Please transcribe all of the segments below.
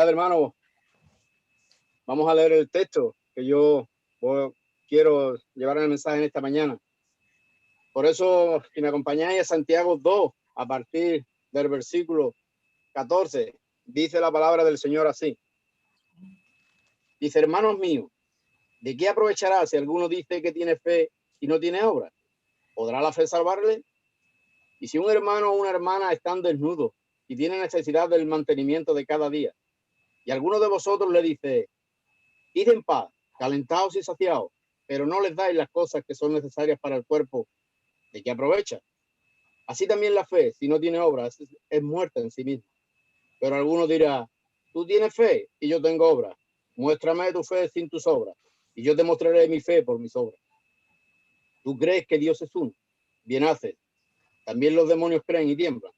Hermano, vamos a leer el texto que yo quiero llevar el mensaje en esta mañana. Por eso, si me acompañáis a Santiago 2, a partir del versículo 14, dice la palabra del Señor así. Dice, hermanos míos, ¿de qué aprovechará si alguno dice que tiene fe y no tiene obra? ¿Podrá la fe salvarle? Y si un hermano o una hermana están desnudos y tienen necesidad del mantenimiento de cada día, y alguno de vosotros le dice, id en paz, calentados y saciados, pero no les dais las cosas que son necesarias para el cuerpo, ¿de qué aprovecha? Así también la fe, si no tiene obras, es muerta en sí misma. Pero alguno dirá, tú tienes fe y yo tengo obras. Muéstrame tu fe sin tus obras, y yo te mostraré mi fe por mis obras. ¿Tú crees que Dios es uno? Bien haces. También los demonios creen y tiemblan.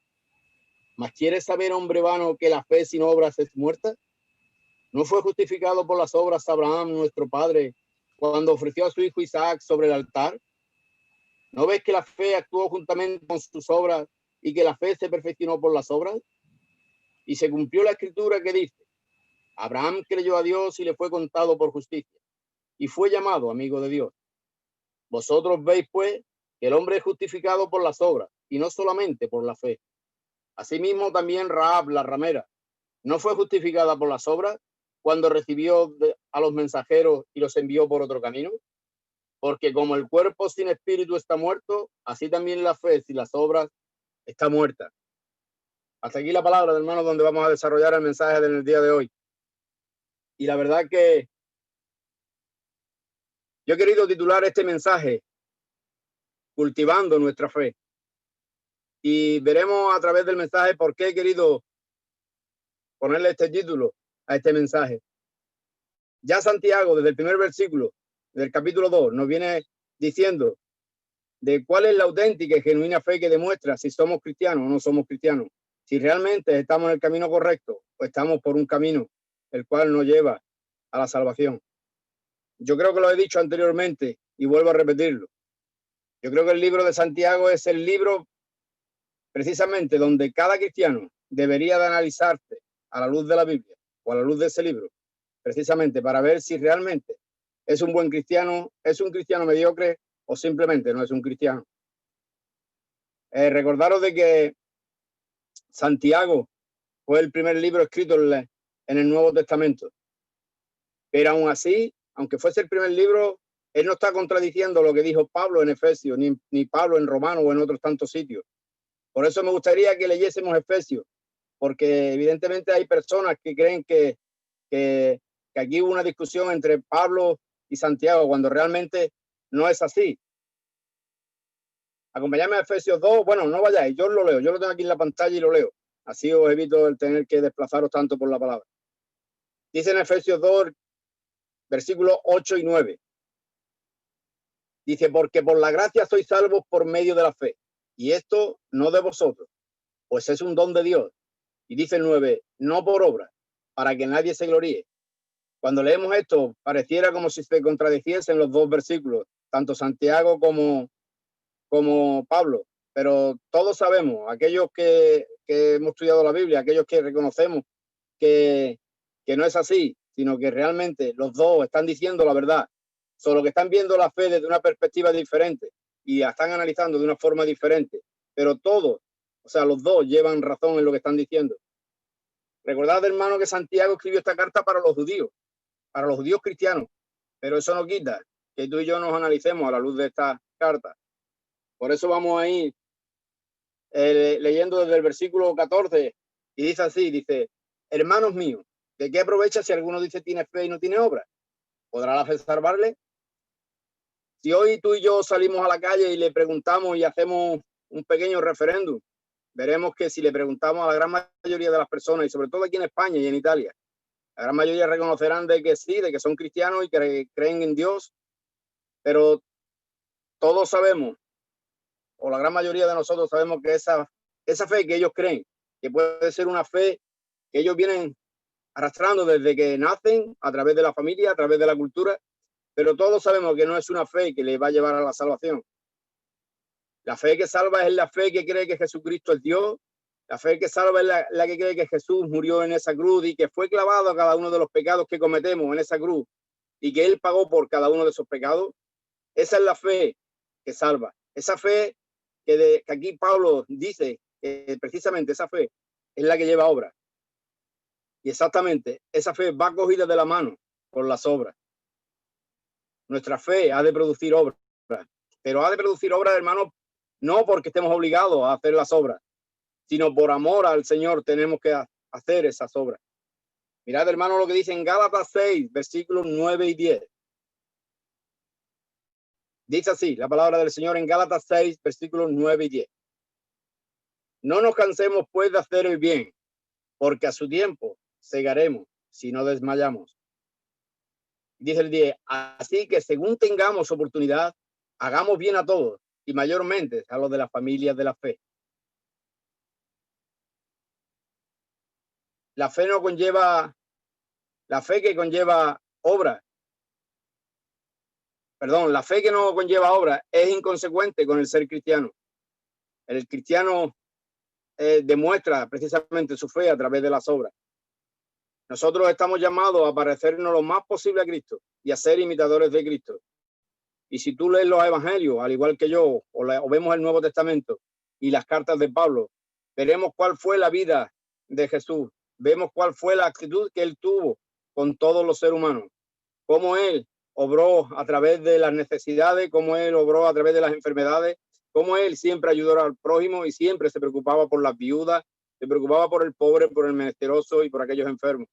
¿Mas quieres saber, hombre vano, que la fe sin obras es muerta? ¿No fue justificado por las obras Abraham, nuestro padre, cuando ofreció a su hijo Isaac sobre el altar? ¿No ves que la fe actuó juntamente con sus obras y que la fe se perfeccionó por las obras? Y se cumplió la escritura que dice, Abraham creyó a Dios y le fue contado por justicia, y fue llamado amigo de Dios. Vosotros veis, pues, que el hombre es justificado por las obras, y no solamente por la fe. Asimismo también Rahab, la ramera, no fue justificada por las obras cuando recibió a los mensajeros y los envió por otro camino. Porque como el cuerpo sin espíritu está muerto, así también la fe sin las obras está muerta. Hasta aquí la palabra, hermanos, donde vamos a desarrollar el mensaje del día de hoy. Y la verdad que yo he querido titular este mensaje Cultivando nuestra fe. Y veremos a través del mensaje por qué he querido ponerle este título a este mensaje. Ya Santiago, desde el primer versículo del capítulo 2, nos viene diciendo de cuál es la auténtica y genuina fe que demuestra si somos cristianos o no somos cristianos. Si realmente estamos en el camino correcto o estamos por un camino el cual nos lleva a la salvación. Yo creo que lo he dicho anteriormente y vuelvo a repetirlo. Yo creo que el libro de Santiago es el libro precisamente donde cada cristiano debería de analizarse a la luz de la Biblia o a la luz de ese libro, precisamente para ver si realmente es un buen cristiano, es un cristiano mediocre o simplemente no es un cristiano. Recordaros de que Santiago fue el primer libro escrito en el Nuevo Testamento. Pero aún así, aunque fuese el primer libro, él no está contradiciendo lo que dijo Pablo en Efesios, ni Pablo en Romanos o en otros tantos sitios. Por eso me gustaría que leyésemos Efesios, porque evidentemente hay personas que creen que aquí hubo una discusión entre Pablo y Santiago, cuando realmente no es así. Acompáñame a Efesios 2. Bueno, no vayáis, yo lo leo. Yo lo tengo aquí en la pantalla y lo leo. Así os evito el tener que desplazaros tanto por la palabra. Dice en Efesios 2, versículos 8 y 9. Dice, porque por la gracia sois salvos por medio de la fe. Y esto no de vosotros, pues es un don de Dios. Y dice el 9, no por obra, para que nadie se gloríe. Cuando leemos esto, pareciera como si se contradiciesen los dos versículos, tanto Santiago como Pablo. Pero todos sabemos, aquellos que hemos estudiado la Biblia, aquellos que reconocemos que no es así, sino que realmente los dos están diciendo la verdad, solo que están viendo la fe desde una perspectiva diferente y la están analizando de una forma diferente, pero todos, o sea, los dos llevan razón en lo que están diciendo. Recordad, hermano, que Santiago escribió esta carta para los judíos cristianos, pero eso no quita que tú y yo nos analicemos a la luz de esta carta. Por eso vamos a ir leyendo desde el versículo 14 y dice así, dice, hermanos míos, ¿de qué aprovecha si alguno dice tiene fe y no tiene obra? ¿Podrá la fe salvarle? Si hoy tú y yo salimos a la calle y le preguntamos y hacemos un pequeño referéndum, veremos que si le preguntamos a la gran mayoría de las personas, y sobre todo aquí en España y en Italia, la gran mayoría reconocerán de que sí, de que son cristianos y que creen en Dios, pero todos sabemos, o la gran mayoría de nosotros sabemos que esa fe que ellos creen, que puede ser una fe que ellos vienen arrastrando desde que nacen, a través de la familia, a través de la cultura, pero todos sabemos que no es una fe que les va a llevar a la salvación. La fe que salva es la fe que cree que Jesucristo es Dios, La fe que salva es la que cree que Jesús murió en esa cruz y que fue clavado a cada uno de los pecados que cometemos en esa cruz y que Él pagó por cada uno de esos pecados. Esa es la fe que salva. Esa fe que aquí Pablo dice que precisamente esa fe es la que lleva obra. Y exactamente, esa fe va cogida de la mano por las obras. Nuestra fe ha de producir obras, pero ha de producir obras, hermanos, no porque estemos obligados a hacer las obras, sino por amor al Señor tenemos que hacer esas obras. Mirad, hermano, lo que dice en Gálatas 6, versículos 9 y 10. Dice así la palabra del Señor en Gálatas 6, versículos 9 y 10. No nos cansemos, pues, de hacer el bien, porque a su tiempo segaremos si no desmayamos. Dice el 10, así que según tengamos oportunidad, hagamos bien a todos y mayormente a los de las familias de la fe. La fe no conlleva, la fe que conlleva obra. Perdón, la fe que no conlleva obra es inconsecuente con el ser cristiano. El cristiano demuestra precisamente su fe a través de las obras. Nosotros estamos llamados a parecernos lo más posible a Cristo y a ser imitadores de Cristo. Y si tú lees los evangelios, al igual que yo, o vemos el Nuevo Testamento y las cartas de Pablo, veremos cuál fue la vida de Jesús. Vemos cuál fue la actitud que él tuvo con todos los seres humanos. Cómo él obró a través de las necesidades, cómo él obró a través de las enfermedades, cómo él siempre ayudó al prójimo y siempre se preocupaba por las viudas, se preocupaba por el pobre, por el menesteroso y por aquellos enfermos.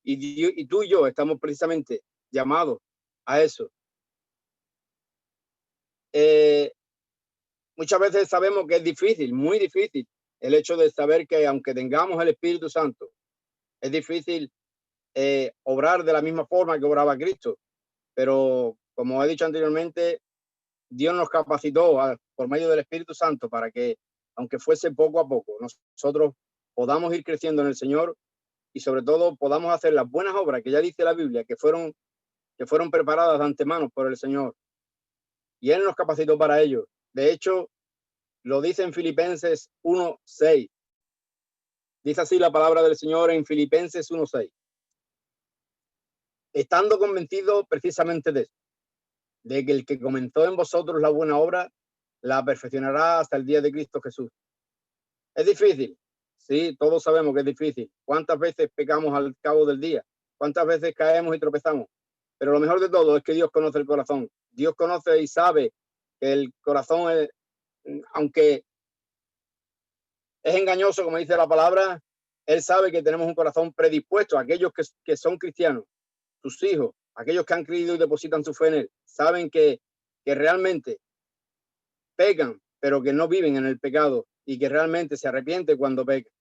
Y tú y yo estamos precisamente llamados a eso. Muchas veces sabemos que es difícil, muy difícil, el hecho de saber que aunque tengamos el Espíritu Santo, es difícil obrar de la misma forma que obraba Cristo. Pero como he dicho anteriormente, Dios nos capacitó por medio del Espíritu Santo para que, aunque fuese poco a poco, nosotros podamos ir creciendo en el Señor y sobre todo podamos hacer las buenas obras que ya dice la Biblia, que fueron preparadas de antemano por el Señor. Y Él nos capacitó para ello. De hecho, lo dice en Filipenses 1:6. Dice así la palabra del Señor en Filipenses 1:6. Estando convencido precisamente de eso, de que el que comenzó en vosotros la buena obra, la perfeccionará hasta el día de Cristo Jesús. Es difícil, sí, todos sabemos que es difícil. ¿Cuántas veces pecamos al cabo del día? ¿Cuántas veces caemos y tropezamos? Pero lo mejor de todo es que Dios conoce el corazón. Dios conoce y sabe que el corazón, aunque es engañoso, como dice la palabra, Él sabe que tenemos un corazón predispuesto. Aquellos que son cristianos, sus hijos, aquellos que han creído y depositan su fe en Él, saben que realmente pecan, pero que no viven en el pecado y que realmente se arrepienten cuando pecan.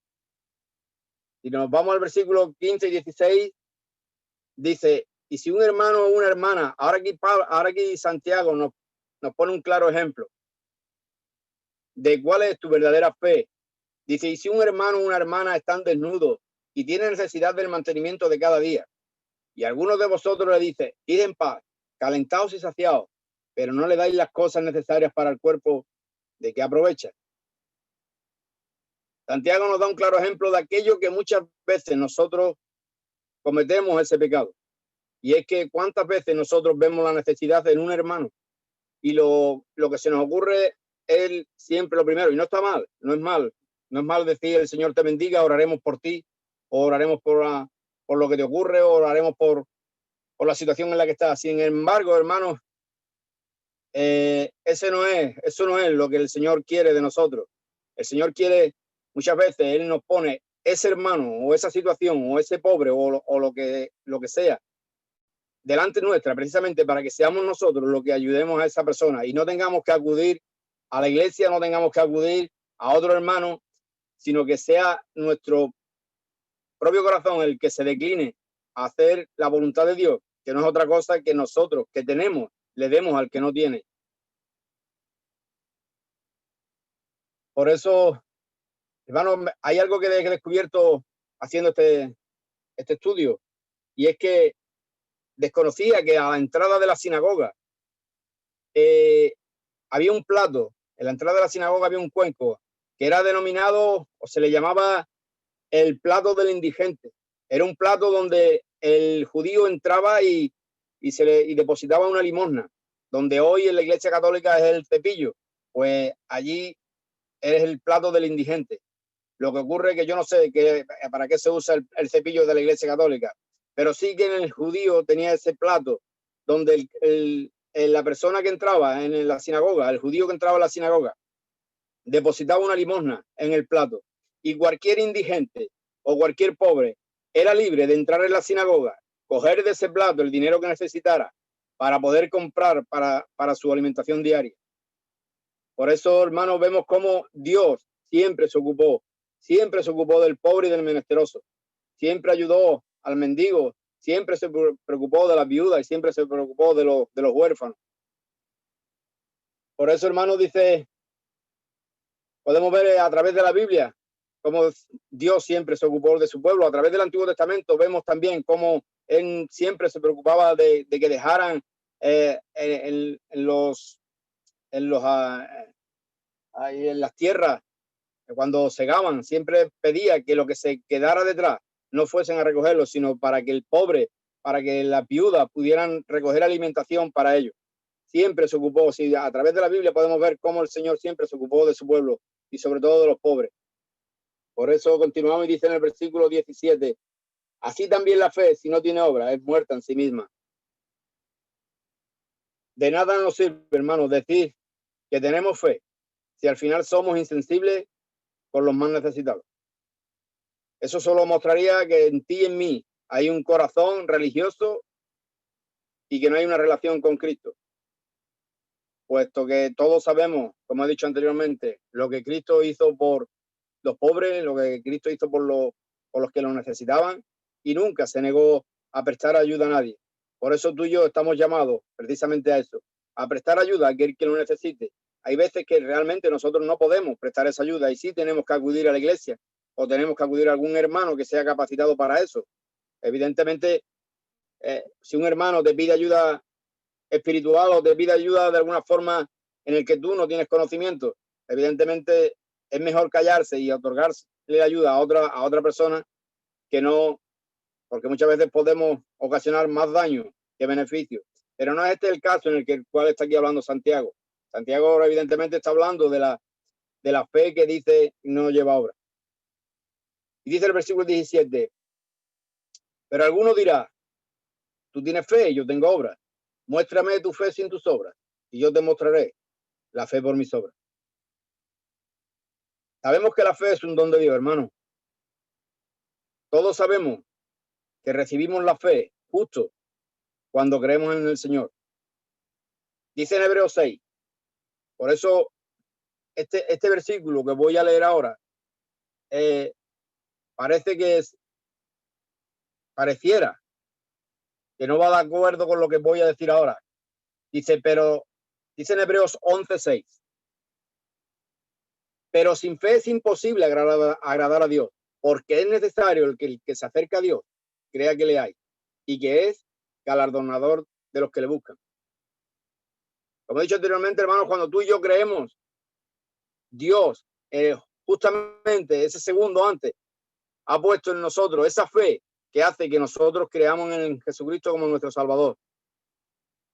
Y nos vamos al versículo 15 y 16, dice, y si un hermano o una hermana, ahora aquí Santiago nos pone un claro ejemplo de cuál es tu verdadera fe. Dice, y si un hermano o una hermana están desnudos y tienen necesidad del mantenimiento de cada día, y algunos de vosotros le dice, id en paz, calentaos y saciados, pero no le dais las cosas necesarias para el cuerpo, ¿de qué aprovecha? Santiago nos da un claro ejemplo de aquello que muchas veces nosotros cometemos ese pecado. Y es que cuántas veces nosotros vemos la necesidad en un hermano y lo que se nos ocurre es siempre lo primero. Y no está mal, no es mal decir el Señor te bendiga, oraremos por ti, o oraremos por lo que te ocurre, o oraremos por la situación en la que estás. Sin embargo, hermanos, eso no es lo que el Señor quiere de nosotros. El Señor quiere, muchas veces, Él nos pone ese hermano, o esa situación, o ese pobre, o lo que sea, delante nuestra, precisamente para que seamos nosotros los que ayudemos a esa persona y no tengamos que acudir a la iglesia, no tengamos que acudir a otro hermano, sino que sea nuestro propio corazón el que se decline a hacer la voluntad de Dios, que no es otra cosa que nosotros que tenemos, le demos al que no tiene. Por eso, hermano, hay algo que he descubierto haciendo este estudio, y es que desconocía que a la entrada de la sinagoga había un plato, en la entrada de la sinagoga había un cuenco que era denominado o se le llamaba el plato del indigente. Era un plato donde el judío entraba y depositaba una limosna, donde hoy en la Iglesia Católica es el cepillo, pues allí es el plato del indigente. Lo que ocurre es que yo no sé para qué se usa el cepillo de la Iglesia Católica, pero sí que en el judío tenía ese plato donde la persona que entraba en la sinagoga, el judío que entraba en la sinagoga, depositaba una limosna en el plato, y cualquier indigente o cualquier pobre era libre de entrar en la sinagoga, coger de ese plato el dinero que necesitara para poder comprar para su alimentación diaria. Por eso, hermanos, vemos cómo Dios siempre se ocupó del pobre y del menesteroso, siempre ayudó al mendigo, siempre se preocupó de las viudas y siempre se preocupó de los huérfanos. Por eso, hermanos, podemos ver a través de la Biblia cómo Dios siempre se ocupó de su pueblo. A través del Antiguo Testamento vemos también cómo Él siempre se preocupaba de que dejaran en las tierras, cuando segaban, siempre pedía que lo que se quedara detrás no fuesen a recogerlo, sino para que el pobre, para que las viudas pudieran recoger alimentación para ellos. Siempre se ocupó. Sí, a través de la Biblia podemos ver cómo el Señor siempre se ocupó de su pueblo y sobre todo de los pobres. Por eso continuamos y dice en el versículo 17, así también la fe, si no tiene obra, es muerta en sí misma. De nada nos sirve, hermanos, decir que tenemos fe si al final somos insensibles con los más necesitados. Eso solo mostraría que en ti y en mí hay un corazón religioso y que no hay una relación con Cristo. Puesto que todos sabemos, como he dicho anteriormente, lo que Cristo hizo por los pobres, lo que Cristo hizo por los que lo necesitaban, y nunca se negó a prestar ayuda a nadie. Por eso tú y yo estamos llamados precisamente a eso, a prestar ayuda a aquel que lo necesite. Hay veces que realmente nosotros no podemos prestar esa ayuda y sí tenemos que acudir a la iglesia o tenemos que acudir a algún hermano que sea capacitado para eso. Evidentemente, si un hermano te pide ayuda espiritual o te pide ayuda de alguna forma en el que tú no tienes conocimiento, evidentemente es mejor callarse y otorgarle ayuda a otra persona que no, porque muchas veces podemos ocasionar más daño que beneficio. Pero no es este el caso en el cual está aquí hablando Santiago. Santiago ahora evidentemente está hablando de la fe que dice no lleva obra. Y dice el versículo 17, pero alguno dirá, tú tienes fe y yo tengo obras. Muéstrame tu fe sin tus obras y yo te mostraré la fe por mis obras. Sabemos que la fe es un don de Dios, hermano. Todos sabemos que recibimos la fe justo cuando creemos en el Señor. Dice en Hebreos 6. Por eso este versículo que voy a leer ahora pareciera que no va de acuerdo con lo que voy a decir ahora. Dice en Hebreos 11:6. Pero sin fe es imposible agradar a Dios, porque es necesario el que se acerca a Dios crea que le hay y que es galardonador de los que le buscan. Como he dicho anteriormente, hermanos, cuando tú y yo creemos, Dios, justamente ese segundo antes, ha puesto en nosotros esa fe que hace que nosotros creamos en Jesucristo como nuestro Salvador.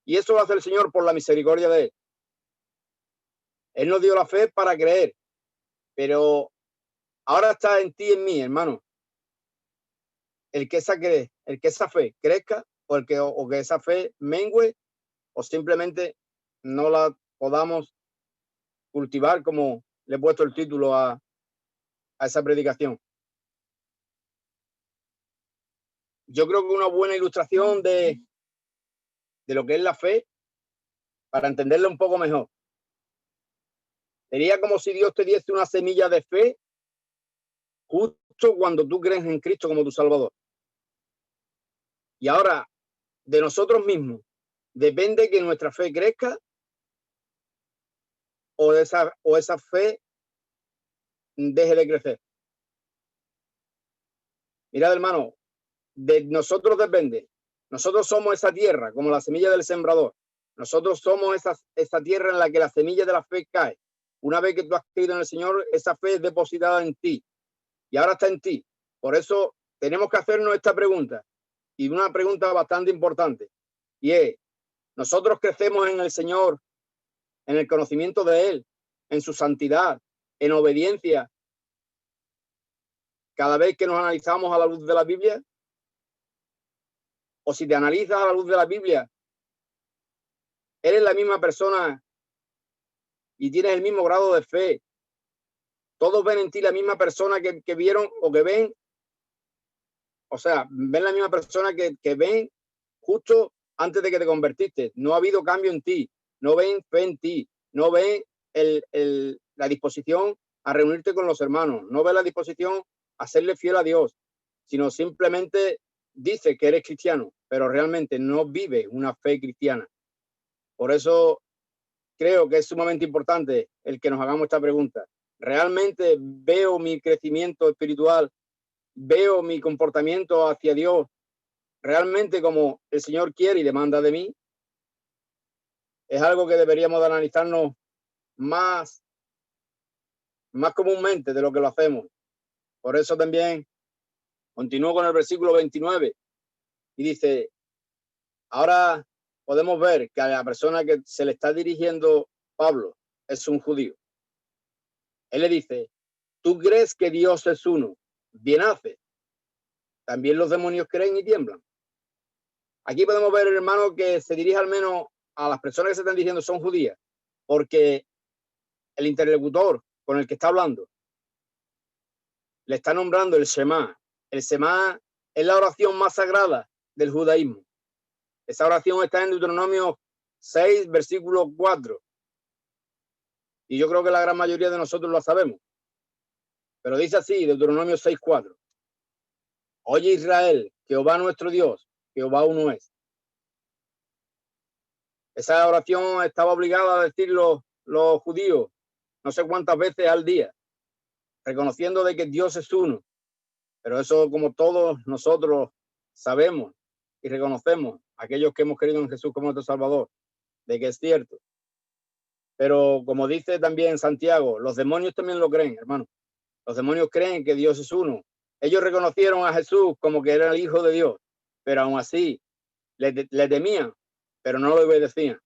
Y eso lo hace el Señor por la misericordia de Él. Él nos dio la fe para creer, pero ahora está en ti y en mí, hermano, el que esa fe crezca o que esa fe mengüe o simplemente no la podamos cultivar, como le he puesto el título a esa predicación. Yo creo que una buena ilustración de lo que es la fe, para entenderla un poco mejor, sería como si Dios te diese una semilla de fe justo cuando tú crees en Cristo como tu Salvador. Y ahora, de nosotros mismos, depende que nuestra fe crezca o esa fe deje de crecer. Mirad, hermano, de nosotros depende. Nosotros somos esa tierra, como la semilla del sembrador. Nosotros somos esa tierra en la que la semilla de la fe cae. Una vez que tú has creído en el Señor, esa fe es depositada en ti y ahora está en ti. Por eso tenemos que hacernos esta pregunta, y una pregunta bastante importante, y es, ¿nosotros crecemos en el Señor, en el conocimiento de Él, en su santidad, en obediencia, cada vez que nos analizamos a la luz de la Biblia? O si te analizas a la luz de la Biblia, eres la misma persona y tienes el mismo grado de fe. Todos ven en ti la misma persona que vieron o que ven. O sea, ven la misma persona que ven justo antes de que te convertiste. No ha habido cambio en ti. No ven fe en ti. No ven la disposición a reunirte con los hermanos. No ven la disposición a serle fiel a Dios, sino simplemente dice que eres cristiano, pero realmente no vive una fe cristiana. Por eso creo que es sumamente importante el que nos hagamos esta pregunta. ¿Realmente veo mi crecimiento espiritual? ¿Veo mi comportamiento hacia Dios realmente como el Señor quiere y demanda de mí? Es algo que deberíamos de analizarnos más comúnmente de lo que lo hacemos. Por eso también continúo con el versículo 29 y dice, ahora podemos ver que a la persona que se le está dirigiendo Pablo es un judío. Él le dice, ¿tú crees que Dios es uno? Bien hace. También los demonios creen y tiemblan. Aquí podemos ver, hermano, que se dirige al menos a las personas que se están diciendo son judías, porque el interlocutor con el que está hablando le está nombrando el Shema. El Shema es la oración más sagrada del judaísmo. Esa oración está en Deuteronomio 6, versículo 4. Y yo creo que la gran mayoría de nosotros lo sabemos. Pero dice así, Deuteronomio 6, 4. Oye Israel, Jehová nuestro Dios, Jehová uno es. Esa oración estaba obligada a decirlo los judíos no sé cuántas veces al día, reconociendo de que Dios es uno. Pero eso, como todos nosotros sabemos y reconocemos, aquellos que hemos creído en Jesús como nuestro Salvador, de que es cierto. Pero como dice también Santiago, los demonios también lo creen, hermano. Los demonios creen que Dios es uno. Ellos reconocieron a Jesús como que era el Hijo de Dios, pero aún así le temían, pero no lo obedecían.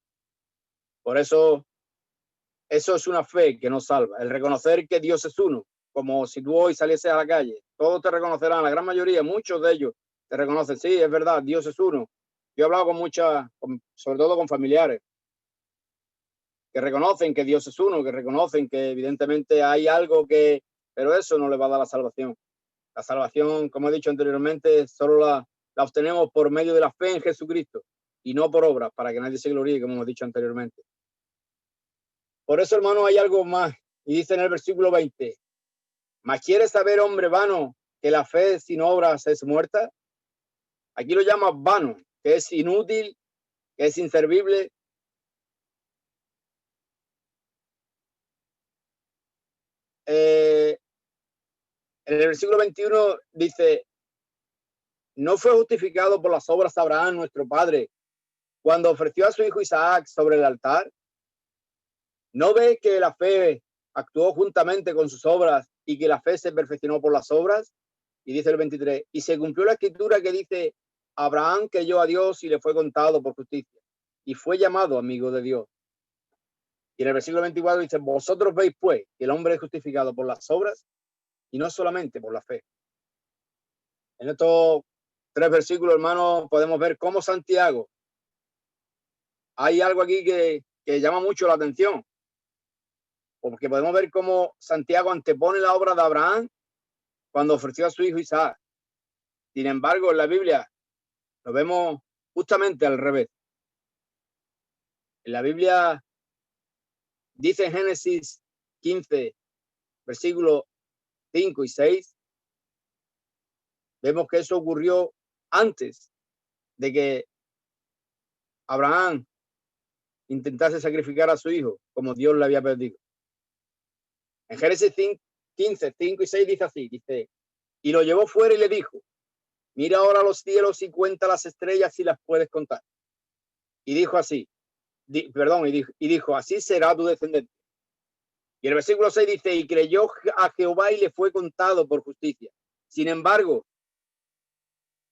Por eso es una fe que nos salva, el reconocer que Dios es uno, como si tú hoy salieses a la calle, todos te reconocerán, la gran mayoría, muchos de ellos te reconocen, sí, es verdad, Dios es uno. Yo he hablado con muchas, sobre todo con familiares, que reconocen que Dios es uno, que reconocen que evidentemente hay algo que, pero eso no le va a dar la salvación. La salvación, como he dicho anteriormente, solo la obtenemos por medio de la fe en Jesucristo y no por obras, para que nadie se gloríe, como hemos dicho anteriormente. Por eso, hermano, hay algo más. Y dice en el versículo 20, ¿mas quieres saber, hombre vano, que la fe sin obras es muerta? Aquí lo llama vano, que es inútil, que es inservible. En el versículo 21 dice, ¿no fue justificado por las obras Abraham, nuestro padre, cuando ofreció a su hijo Isaac sobre el altar? ¿No ve que la fe actuó juntamente con sus obras y que la fe se perfeccionó por las obras? Y dice el 23, y se cumplió la escritura que dice, Abraham creyó a Dios y le fue contado por justicia, y fue llamado amigo de Dios. Y en el versículo 24 dice, vosotros veis pues que el hombre es justificado por las obras y no solamente por la fe. En estos 3 versículos, hermanos, podemos ver cómo Santiago, hay algo aquí que llama mucho la atención, porque podemos ver cómo Santiago antepone la obra de Abraham cuando ofreció a su hijo Isaac. Sin embargo, en la Biblia lo vemos justamente al revés. En la Biblia dice en Génesis 15, versículos 5 y 6, vemos que eso ocurrió antes de que Abraham intentase sacrificar a su hijo, como Dios le había pedido. En Génesis 15, 5 y 6 dice así, dice, y lo llevó fuera y le dijo, mira ahora los cielos y cuenta las estrellas si las puedes contar. Y dijo así, y dijo, así será tu descendencia. Y el versículo 6 dice, y creyó a Jehová y le fue contado por justicia. Sin embargo,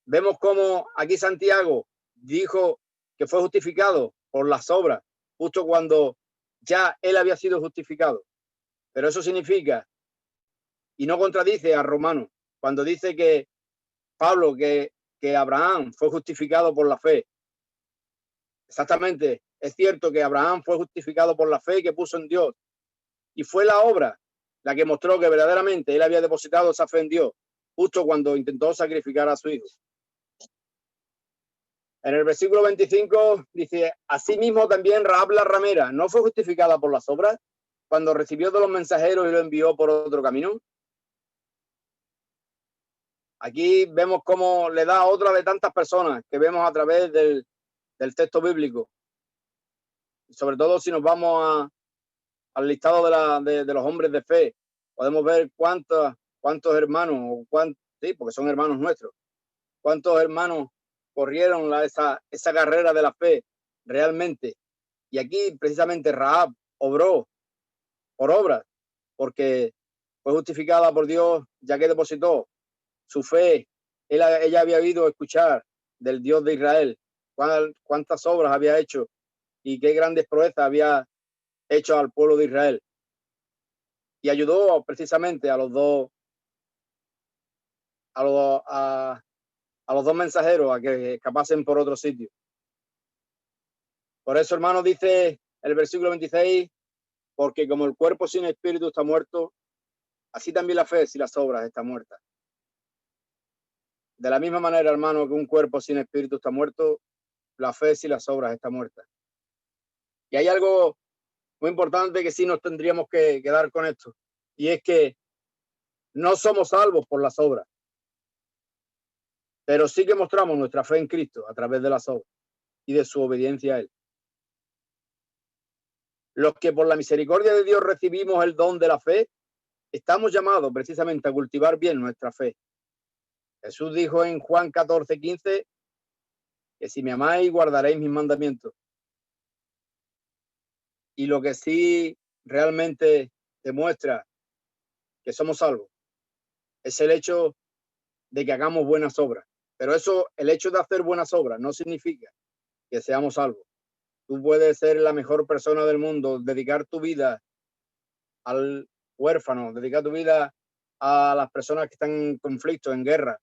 vemos como aquí Santiago dijo que fue justificado por las obras, justo cuando ya él había sido justificado. Pero eso significa, y no contradice a Romanos, cuando dice que Pablo, que Abraham fue justificado por la fe. Exactamente, es cierto que Abraham fue justificado por la fe que puso en Dios. Y fue la obra la que mostró que verdaderamente él había depositado esa fe en Dios, justo cuando intentó sacrificar a su hijo. En el versículo 25 dice, asimismo también Rahab la ramera no fue justificada por las obras cuando recibió de los mensajeros y lo envió por otro camino. Aquí vemos cómo le da a otra de tantas personas que vemos a través del texto bíblico. Y sobre todo si nos vamos al listado de los hombres de fe, podemos ver cuántos hermanos, sí, porque son hermanos nuestros, cuántos hermanos corrieron esa carrera de la fe realmente. Y aquí precisamente Rahab obró por obras, porque fue justificada por Dios, ya que depositó su fe. Ella había oído escuchar del Dios de Israel, cuántas obras había hecho y qué grandes proezas había hecho al pueblo de Israel. Y ayudó precisamente a los dos mensajeros a que escapasen por otro sitio. Por eso, hermano, dice el versículo 26, porque como el cuerpo sin espíritu está muerto, así también la fe sin las obras está muerta. De la misma manera, hermano, que un cuerpo sin espíritu está muerto, la fe sin las obras está muerta. Y hay algo muy importante que sí nos tendríamos que quedar con esto, y es que no somos salvos por las obras, pero sí que mostramos nuestra fe en Cristo a través de las obras y de su obediencia a Él. Los que por la misericordia de Dios recibimos el don de la fe, estamos llamados precisamente a cultivar bien nuestra fe. Jesús dijo en Juan 14:15 que si me amáis, guardaréis mis mandamientos. Y lo que sí realmente demuestra que somos salvos es el hecho de que hagamos buenas obras. Pero eso, el hecho de hacer buenas obras no significa que seamos salvos. Tú puedes ser la mejor persona del mundo, dedicar tu vida al huérfano, dedicar tu vida a las personas que están en conflicto, en guerra,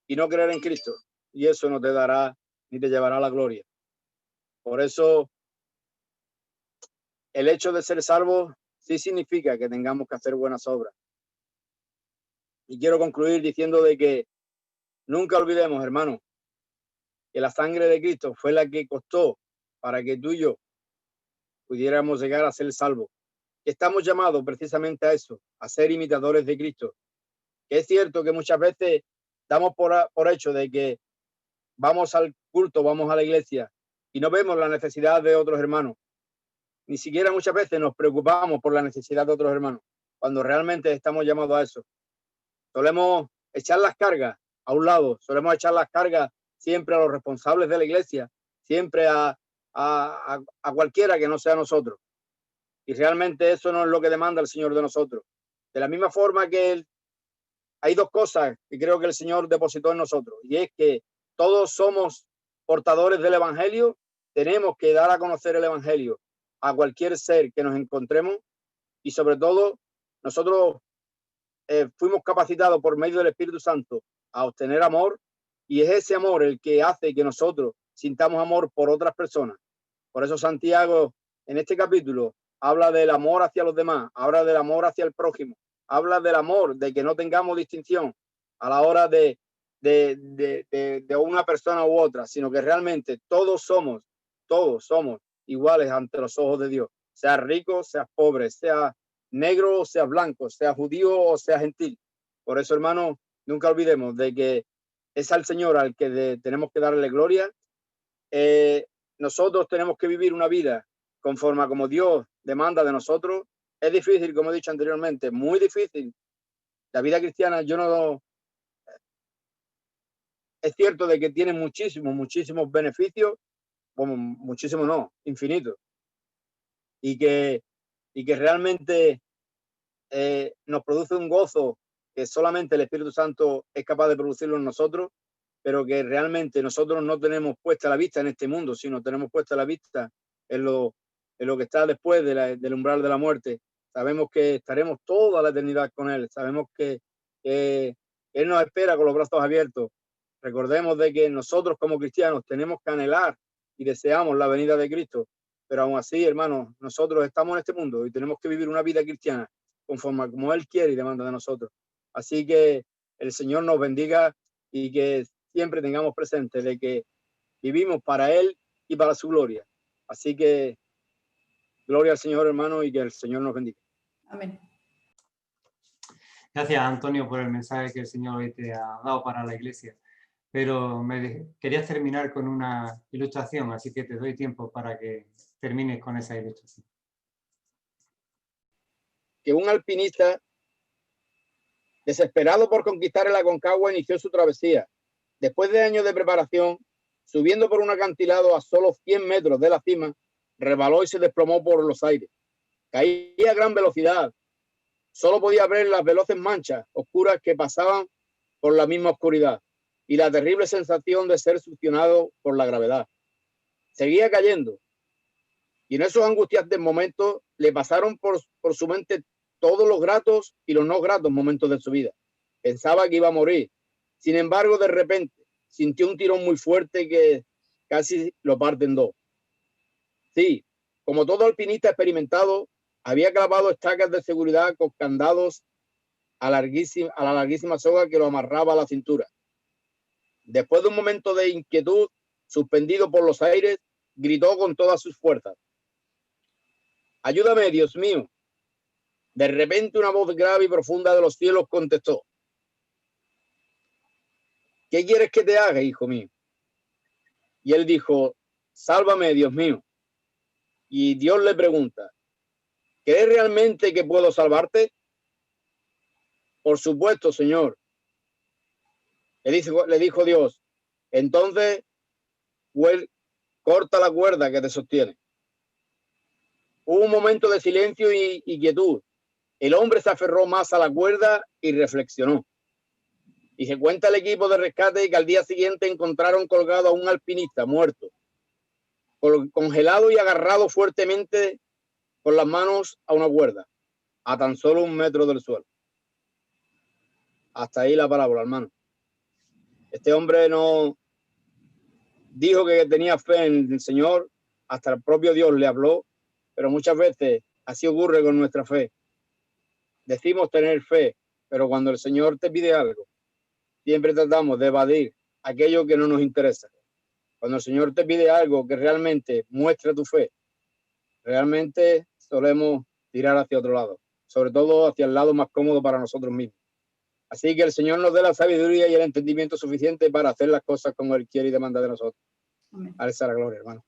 y no creer en Cristo. Y eso no te dará ni te llevará a la gloria. Por eso, el hecho de ser salvos sí significa que tengamos que hacer buenas obras. Y quiero concluir diciendo de que nunca olvidemos, hermano, que la sangre de Cristo fue la que costó para que tú y yo pudiéramos llegar a ser salvos. Estamos llamados precisamente a eso, a ser imitadores de Cristo. Es cierto que muchas veces damos por hecho de que vamos al culto, vamos a la iglesia y no vemos la necesidad de otros hermanos. Ni siquiera muchas veces nos preocupamos por la necesidad de otros hermanos, cuando realmente estamos llamados a eso. Solemos echar las cargas a un lado, solemos echar las cargas siempre a los responsables de la iglesia, siempre a cualquiera que no sea nosotros. Y realmente eso no es lo que demanda el Señor de nosotros. De la misma forma que hay dos cosas que creo que el Señor depositó en nosotros, y es que todos somos portadores del Evangelio, tenemos que dar a conocer el Evangelio a cualquier ser que nos encontremos, y sobre todo nosotros fuimos capacitados por medio del Espíritu Santo a obtener amor, y es ese amor el que hace que nosotros sintamos amor por otras personas. Por eso Santiago en este capítulo habla del amor hacia los demás, habla del amor hacia el prójimo, habla del amor, de que no tengamos distinción a la hora de una persona u otra, sino que realmente todos somos iguales ante los ojos de Dios, sea rico, sea pobre, sea negro, sea blanco, sea judío o sea gentil. Por eso, hermano, nunca olvidemos de que es al Señor al que tenemos que darle gloria. Nosotros tenemos que vivir una vida conforme a como Dios demanda de nosotros. Es difícil, como he dicho anteriormente, muy difícil. La vida cristiana, es cierto de que tiene muchísimos beneficios, como muchísimos no, infinitos. Y que y que realmente nos produce un gozo que solamente el Espíritu Santo es capaz de producirlo en nosotros, pero que realmente nosotros no tenemos puesta la vista en este mundo, sino tenemos puesta la vista en lo que está después del umbral de la muerte. Sabemos que estaremos toda la eternidad con Él, sabemos que Él nos espera con los brazos abiertos. Recordemos de que nosotros como cristianos tenemos que anhelar y deseamos la venida de Cristo, pero aún así, hermanos, nosotros estamos en este mundo y tenemos que vivir una vida cristiana conforme a como Él quiere y demanda de nosotros. Así que el Señor nos bendiga y que siempre tengamos presente de que vivimos para Él y para su gloria. Así que gloria al Señor, hermano, y que el Señor nos bendiga. Amén. Gracias, Antonio, por el mensaje que el Señor hoy te ha dado para la iglesia. Pero querías terminar con una ilustración, así que te doy tiempo para que termines con esa ilustración. Que un alpinista desesperado por conquistar el Aconcagua inició su travesía. Después de años de preparación, subiendo por un acantilado a solo 100 metros de la cima, rebaló y se desplomó por los aires. Caía a gran velocidad. Solo podía ver las veloces manchas oscuras que pasaban por la misma oscuridad y la terrible sensación de ser succionado por la gravedad. Seguía cayendo. Y en esos angustiantes momentos le pasaron por su mente todos los gratos y los no gratos momentos de su vida. Pensaba que iba a morir. Sin embargo, de repente sintió un tirón muy fuerte que casi lo parte en dos. Sí, como todo alpinista experimentado, había clavado estacas de seguridad con candados a la larguísima soga que lo amarraba a la cintura. Después de un momento de inquietud, suspendido por los aires, gritó con todas sus fuerzas: «Ayúdame, Dios mío». De repente una voz grave y profunda de los cielos contestó: «¿Qué quieres que te haga, hijo mío?». Y él dijo: «Sálvame, Dios mío». Y Dios le pregunta: ¿crees realmente que puedo salvarte? Por supuesto, Señor. Le dijo Dios: entonces, corta la cuerda que te sostiene. Hubo un momento de silencio y quietud. El hombre se aferró más a la cuerda y reflexionó. Y se cuenta el equipo de rescate que al día siguiente encontraron colgado a un alpinista muerto, congelado y agarrado fuertemente con las manos a una cuerda, a tan solo 1 metro del suelo. Hasta ahí la parábola, hermano. Este hombre no dijo que tenía fe en el Señor, hasta el propio Dios le habló, pero muchas veces así ocurre con nuestra fe. Decimos tener fe, pero cuando el Señor te pide algo, siempre tratamos de evadir aquello que no nos interesa. Cuando el Señor te pide algo que realmente muestre tu fe, realmente solemos tirar hacia otro lado, sobre todo hacia el lado más cómodo para nosotros mismos. Así que el Señor nos dé la sabiduría y el entendimiento suficiente para hacer las cosas como Él quiere y demanda de nosotros. Amén. A esa la gloria, hermano.